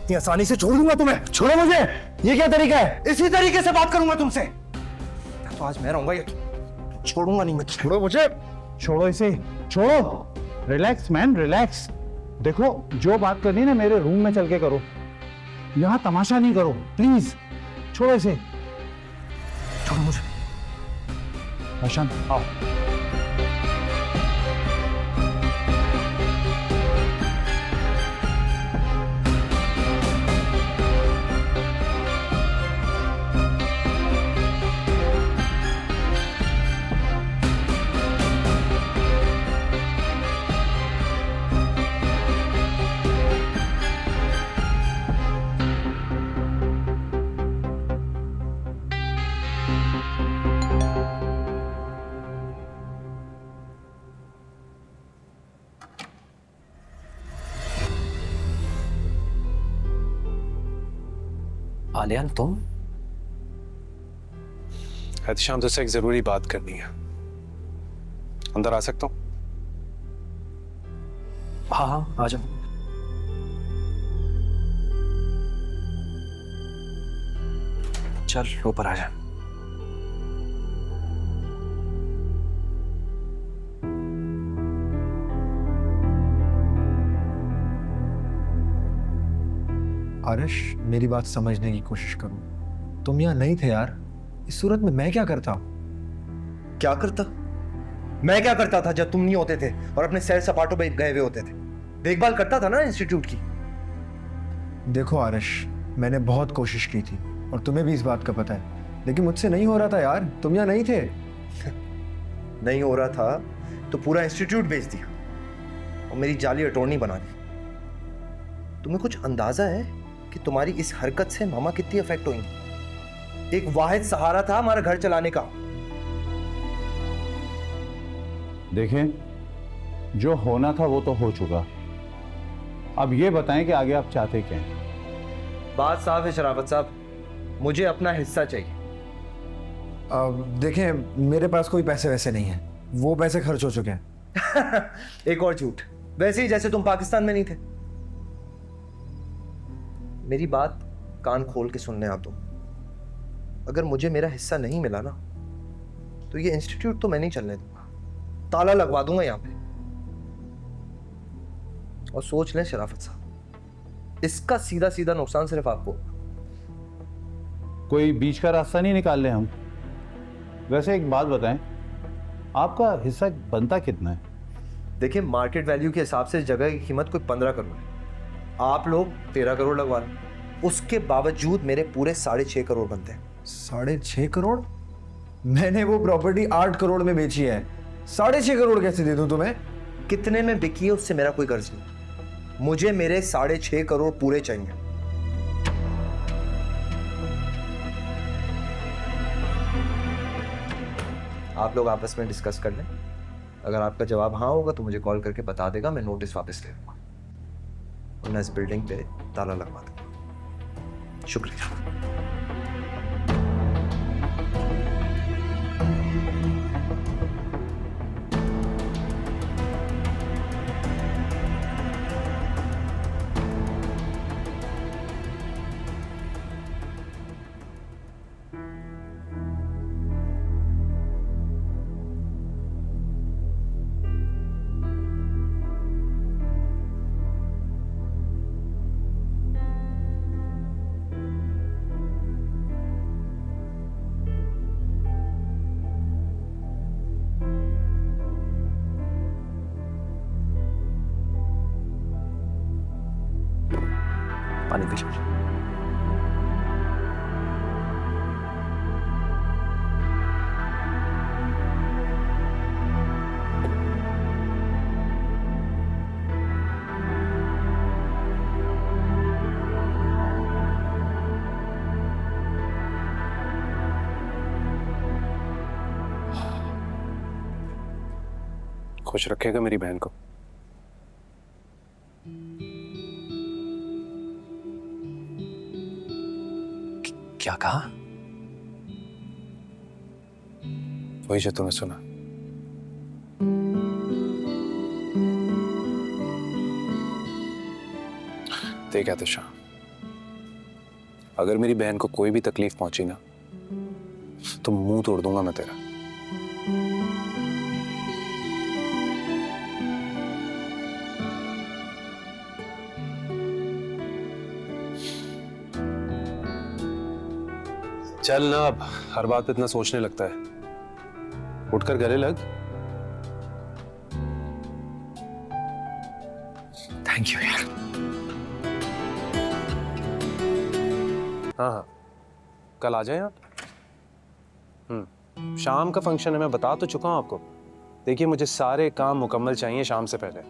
इतनी आसानी से छोड़ दूंगा तुम्हें? छोड़ो मुझे। ये क्या तरीका है? इसी तरीके से बात करूंगा तुमसे। तो आज मैं रहूंगा, ये छोड़ूंगा नहीं मैं। छोड़ो मुझे। छोड़ो इसे, छोड़ो। Relax man, relax. देखो, जो बात करनी है ना मेरे रूम में चल के करो, यहाँ तमाशा नहीं करो प्लीज। छोड़ो इसे। छोड़ो मुझे। रोशन आओ। आलियान, तुम? एहतिशाम तुझसे एक जरूरी बात करनी है। अंदर आ सकता हूँ? हाँ हाँ, आ जाओ। चल ऊपर आ जा। आरश, मेरी बात समझने की कोशिश करो। तुम यहाँ नहीं थे यार। इस सूरत में मैं क्या करता? क्या करता? मैं क्या करता था जब तुम नहीं होते थे और अपने सैर सपाटों पे गए हुए होते थे? देखभाल करता था ना इंस्टीट्यूट की। देखो आरश, मैंने बहुत कोशिश की थी और तुम्हें भी इस बात का पता है, लेकिन मुझसे नहीं हो रहा था यार। तुम यहाँ नहीं थे। नहीं हो रहा था तो पूरा इंस्टीट्यूट बेच दिया और मेरी जाली अटॉर्नी बना दी। तुम्हें कुछ अंदाजा है कि तुम्हारी इस हरकत से मामा कितनी अफेक्ट होंगी? एक वाहिद सहारा था हमारा घर चलाने का। देखें, जो होना था वो तो हो चुका। अब ये बताएं कि आगे आप चाहते क्या हैं? बात साफ है शराफत साहब, मुझे अपना हिस्सा चाहिए। देखें, मेरे पास कोई पैसे वैसे नहीं है, वो पैसे खर्च हो चुके हैं। एक और झूठ, वैसे ही जैसे तुम पाकिस्तान में नहीं थे। मेरी बात कान खोल के सुनने आप दो। अगर मुझे मेरा हिस्सा नहीं मिला ना, तो ये इंस्टीट्यूट तो मैं नहीं चलने दूंगा, ताला लगवा दूंगा यहाँ पे। और सोच लें शराफत साहब, इसका सीधा सीधा नुकसान सिर्फ आपको। कोई बीच का रास्ता नहीं निकाल ले हम? वैसे एक बात बताएं, आपका हिस्सा बनता कितना है? देखिए, मार्केट वैल्यू के हिसाब से जगह की कीमत कोई 15 करोड़ है। आप लोग 13 करोड़ लगवा रहे, उसके बावजूद मेरे पूरे 6.5 करोड़ बनते हैं। 6.5 करोड़? मैंने वो प्रॉपर्टी 8 करोड़ में बेची है। 6.5 करोड़ कैसे दे दूं तुम्हें? कितने में बिकी है उससे मेरा कोई गर्ज नहीं। मुझे मेरे 6.5 करोड़ पूरे चाहिए। आप लोग आपस में डिस्कस कर लें। अगर आपका जवाब हाँ होगा तो मुझे कॉल करके बता देगा, मैं नोटिस वापस ले लूंगा, वरना इस बिल्डिंग पे ताला लगवा दूंगा। शुक्रिया। पानी पी लो। खुश रखेगा मेरी बहन को। क्या कहा? वही जो तूने सुना। देख आतिशा, अगर मेरी बहन को कोई भी तकलीफ पहुंची ना तो मुंह तोड़ दूंगा मैं तेरा। चल ना, अब हर बात पे इतना सोचने लगता है। उठकर गले लग। थैंक यू यार। हाँ हाँ, कल आ जाए आप। शाम का फंक्शन है, मैं बता तो चुका हूँ आपको। देखिए, मुझे सारे काम मुकम्मल चाहिए शाम से पहले।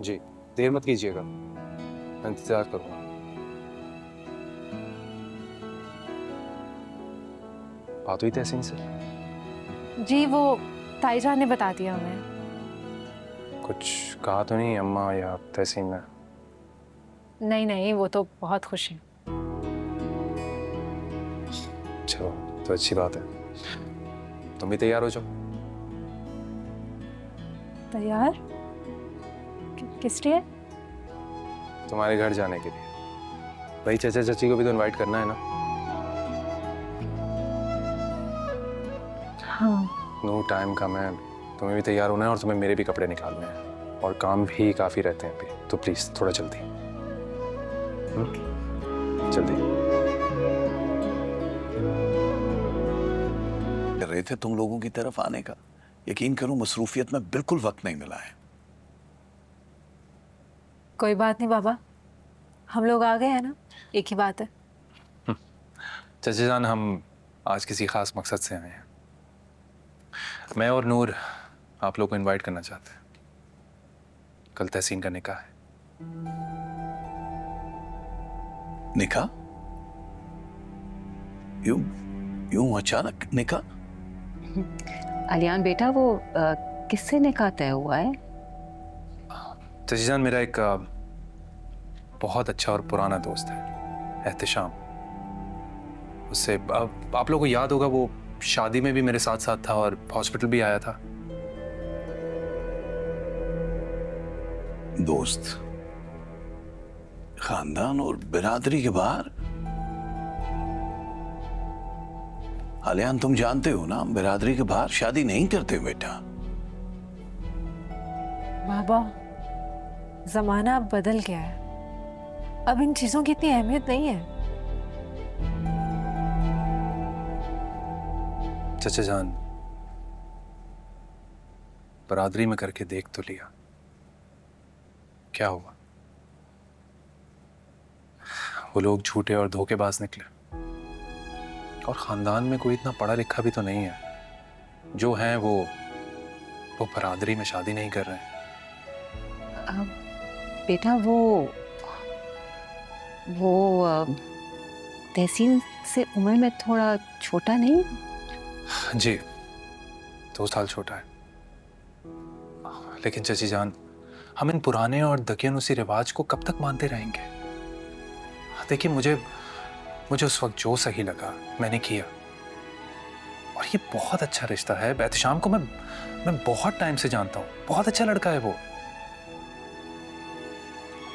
जी, देर मत कीजिएगा, मैं इंतजार करूँगा। बात हुई तहसीन से? जी, वो ताईजान ने बता दिया उन्हें। कुछ कहा तो नहीं अम्मा या तहसीन ने? नहीं नहीं, वो तो बहुत खुश है। चलो, तो अच्छी बात है। तुम भी तैयार हो जाओ। तैयार? किस लिए? तुम्हारे घर जाने के लिए। भाई चाचा चाची को भी तो इनवाइट करना है ना। हाँ। नो टाइम कम है, तुम्हें भी तैयार होना है और तुम्हें मेरे भी कपड़े निकालने हैं और काम भी काफी रहते हैं अभी, तो प्लीज थोड़ा जल्दी। जल्दी कर रहे थे तुम लोगों की तरफ आने का। यकीन करो मसरूफियत में बिल्कुल वक्त नहीं मिला है। कोई बात नहीं बाबा, हम लोग आ गए हैं ना, एक ही बात है। चाचा जान, हम आज किसी खास मकसद से आए हैं। मैं और नूर आप लोग को इनवाइट करना चाहते हैं। कल तहसीन का निकाह है। निकाह? यूं अचानक निकाह? अलियान बेटा, वो किससे निकाह तय हुआ है? चाचा जान, मेरा एक बहुत अच्छा और पुराना दोस्त है, एहतिशाम। उससे आप लोगों को याद होगा, वो शादी में भी मेरे साथ साथ था और हॉस्पिटल भी आया था। दोस्त? खानदान और बिरादरी के बाहर? अलियान, तुम जानते हो ना, बिरादरी के बाहर शादी नहीं करते बेटा। बाबा, जमाना अब बदल गया है, अब इन चीजों की इतनी अहमियत नहीं है। चाचा जान, बरादरी में करके देख तो लिया, क्या हुआ? वो लोग झूठे और धोखेबाज निकले और खानदान में कोई इतना पढ़ा लिखा भी तो नहीं है। जो हैं वो बरादरी में शादी नहीं कर रहे हैं। बेटा, वो तहसीन से उम्र में थोड़ा छोटा नहीं? जी, 2 साल छोटा है। लेकिन चाची जान, हम इन पुराने और दकियानुसी रिवाज को कब तक मानते रहेंगे? देखिए, मुझे उस वक्त जो सही लगा मैंने किया, और ये बहुत अच्छा रिश्ता है। एहतिशाम को मैं बहुत टाइम से जानता हूँ, बहुत अच्छा लड़का है वो।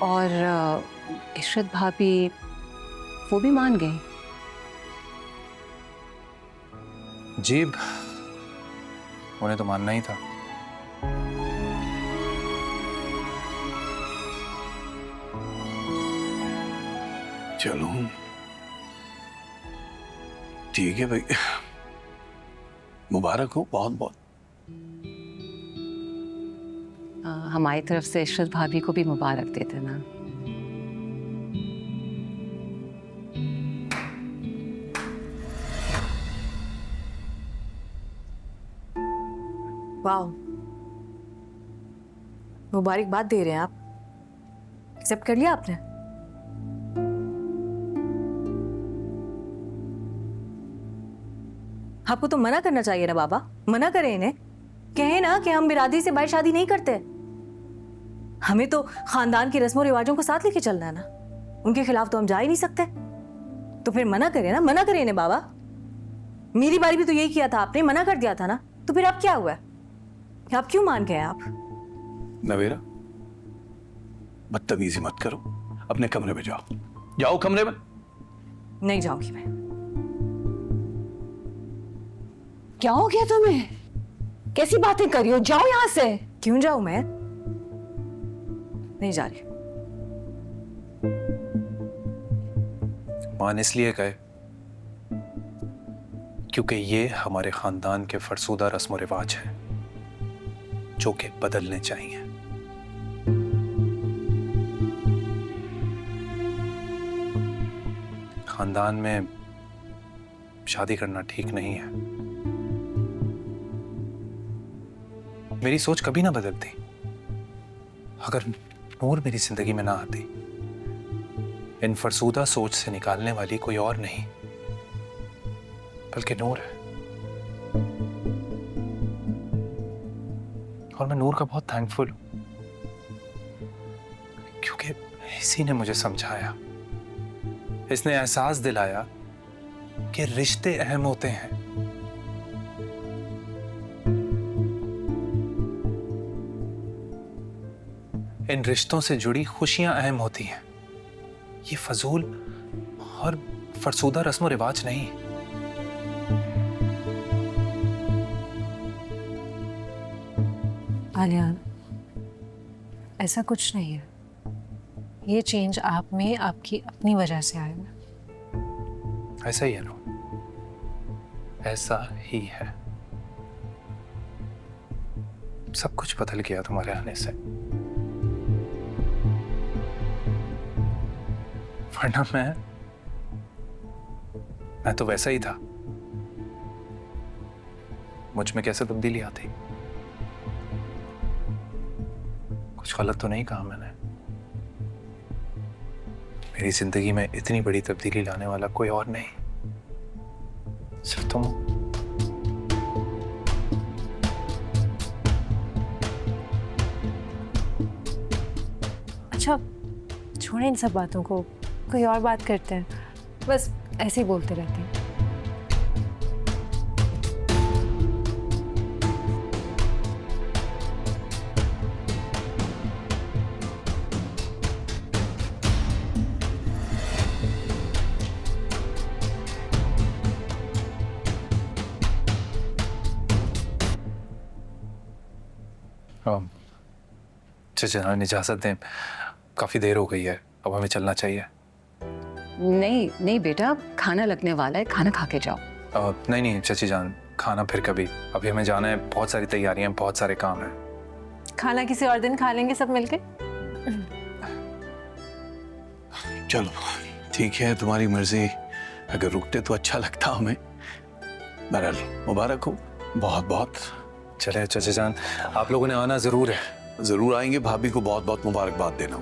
और इशरत भाभी, वो भी मान गए? जी, उन्हें तो मानना ही था। चलो ठीक है भाई, मुबारक हो बहुत बहुत। हमारी तरफ से इशरत भाभी को भी मुबारक दे देना। वाह, मुबारकबाद दे रहे हैं आप। एक्सेप्ट कर लिया आपने? आपको तो मना करना चाहिए ना बाबा, मना करें इन्हें, कहें ना कि हम बिरादरी से बाहर शादी नहीं करते। हमें तो खानदान की रस्मों रिवाजों को साथ लेके चलना है ना, उनके खिलाफ तो हम जा ही नहीं सकते। तो फिर मना करें ना, मना करें इन्हें बाबा। मेरी बारी भी तो यही किया था आपने, मना कर दिया था ना, तो फिर अब क्या हुआ? आप क्यों मान गए आप? नवेरा, बदतमीजी मत करो, अपने कमरे में जाओ, जाओ कमरे में। नहीं जाऊंगी मैं। क्या हो गया तुम्हें? कैसी बातें कर रही हो? जाओ यहाँ से। क्यों जाऊं मैं? नहीं जा रही। मान इसलिए गए क्योंकि ये हमारे खानदान के फरसूदा रस्म व रिवाज हैं जो कि बदलने चाहिए। खानदान में शादी करना ठीक नहीं है। मेरी सोच कभी ना बदलती अगर नूर मेरी जिंदगी में ना आती। इन फरसूदा सोच से निकालने वाली कोई और नहीं बल्कि नूर है। और मैं नूर का बहुत थैंकफुल हूं क्योंकि इसी ने मुझे समझाया, इसने एहसास दिलाया कि रिश्ते अहम होते हैं। इन रिश्तों से जुड़ी खुशियां अहम होती हैं। ये फजूल और फरसूदा रस्म व रिवाज नहीं। आलिया, ऐसा कुछ नहीं है। ये चेंज आप में आपकी अपनी वजह से आएगा। ऐसा ही है ना, ऐसा ही है। सब कुछ बदल गया तुम्हारे आने से, वरना मैं तो वैसा ही था। मुझ में कैसे तब्दीली आती? कुछ गलत तो नहीं कहा मैंने? मेरी जिंदगी में इतनी बड़ी तब्दीली लाने वाला कोई और नहीं, सिर्फ तुम। अच्छा, छोड़ें इन सब बातों को, कोई और बात करते हैं। बस ऐसे ही बोलते रहते हैं। जनाब इजाजत दें, काफी देर हो गई है, अब हमें चलना चाहिए। नहीं नहीं बेटा, खाना लगने वाला है, खाना खा के जाओ। नहीं नहीं चाची जान, खाना फिर कभी। अभी हमें जाना है, बहुत सारी तैयारियां, बहुत सारे काम हैं। खाना किसी और दिन खा लेंगे सब मिलके। चलो ठीक है, तुम्हारी मर्जी। अगर रुकते तो अच्छा लगता हमें। बहरहाल मुबारक हो, बहुत बहुत। चले चाचा जान, आप लोगों ने आना जरूर है। जरूर आएंगे। भाभी को बहुत बहुत मुबारकबाद देना।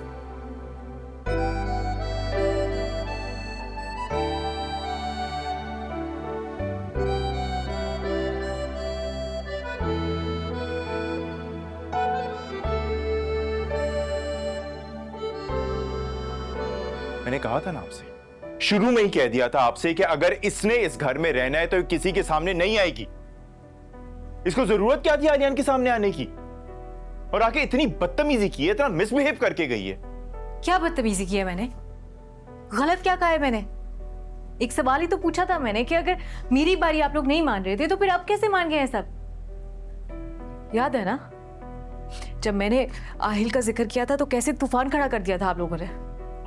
मैंने कहा था ना आपसे, शुरू में ही कह दिया था आपसे कि अगर इसने इस घर में रहना है तो किसी के सामने नहीं आएगी। इसको जरूरत क्या थी आलियान के सामने आने की? और आके इतनी बदतमीजी की है, इतना मिसबिहेव करके गई है। क्या बदतमीजी की है मैंने? गलत क्या कहा है मैंने? एक सवाल ही तो पूछा था मैंने कि अगर मेरी बारी आप लोग नहीं मान रहे थे तो फिर आप कैसे मान गए हैं सब? याद है ना जब मैंने आहिल का जिक्र किया था तो कैसे तूफान खड़ा कर दिया था आप लोगों ने?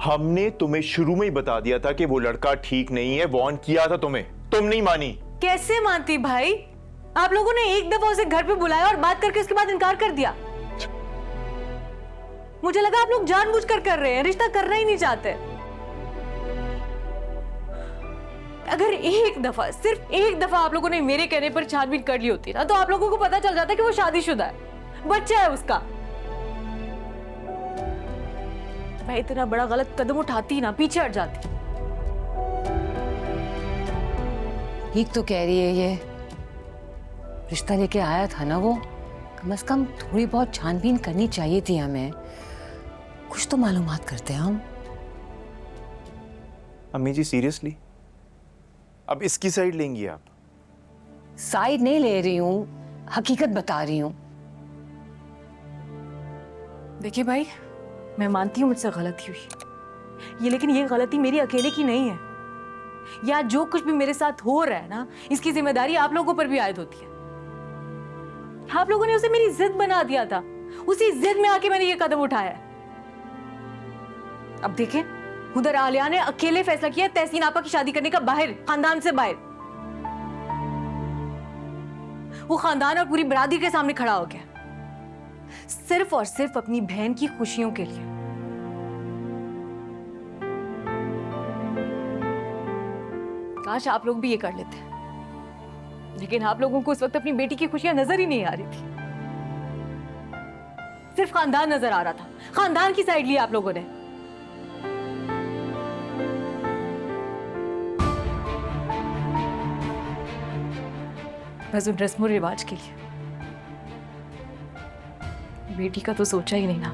हमने तुम्हें शुरू में ही बता दिया था कि वो लड़का ठीक नहीं है, वार्न किया था तुम्हें, तुम नहीं मानी। कैसे मानती भाई? आप लोगों ने एक दफा उसे घर पे बुलाया और बात करके उसके बाद इनकार कर दिया। मुझे लगा आप लोग जानबूझकर कर रहे हैं, रिश्ता करना ही नहीं चाहते। अगर एक दफा, सिर्फ एक दफा आप लोगों ने मेरे कहने पर छानबीन कर ली होती ना, तो आप लोगों को पता चल जाता कि वो शादीशुदा है, बच्चा है उसका। मैं इतना बड़ा गलत कदम उठाती ना, पीछे हट जाती। ठीक तो कह रही है ये। रिश्ता लेके आया था ना वो, कम से कम थोड़ी बहुत छानबीन करनी चाहिए थी हमें। कुछ तो मालूमात करते हैं हम। अम्मी जी सीरियसली अब इसकी साइड लेंगी आप? साइड नहीं ले रही हूँ, हकीकत बता रही हूँ। देखिए भाई, मैं मानती हूँ मुझसे गलती हुई ये, लेकिन ये गलती मेरी अकेले की नहीं है। या जो कुछ भी मेरे साथ हो रहा है ना, इसकी जिम्मेदारी आप लोगों पर भी आयद होती है। आप लोगों ने उसे मेरी जिद बना दिया था, उसी जिद में आके मैंने ये कदम उठाया है। अब देखें, उधर आलिया ने अकेले फैसला किया तहसीन आपा की शादी करने का, बाहर, खानदान से बाहर। वो खानदान और पूरी बरादरी के सामने खड़ा हो गया, सिर्फ और सिर्फ अपनी बहन की खुशियों के लिए। काश आप लोग भी ये कर लेते, लेकिन आप लोगों को उस वक्त अपनी बेटी की खुशियां नजर ही नहीं आ रही थी, सिर्फ खानदान नजर आ रहा था। खानदान की साइड ली आप लोगों ने। बस उन रस्मों रिवाज के लिए। बेटी का तो सोचा ही नहीं ना।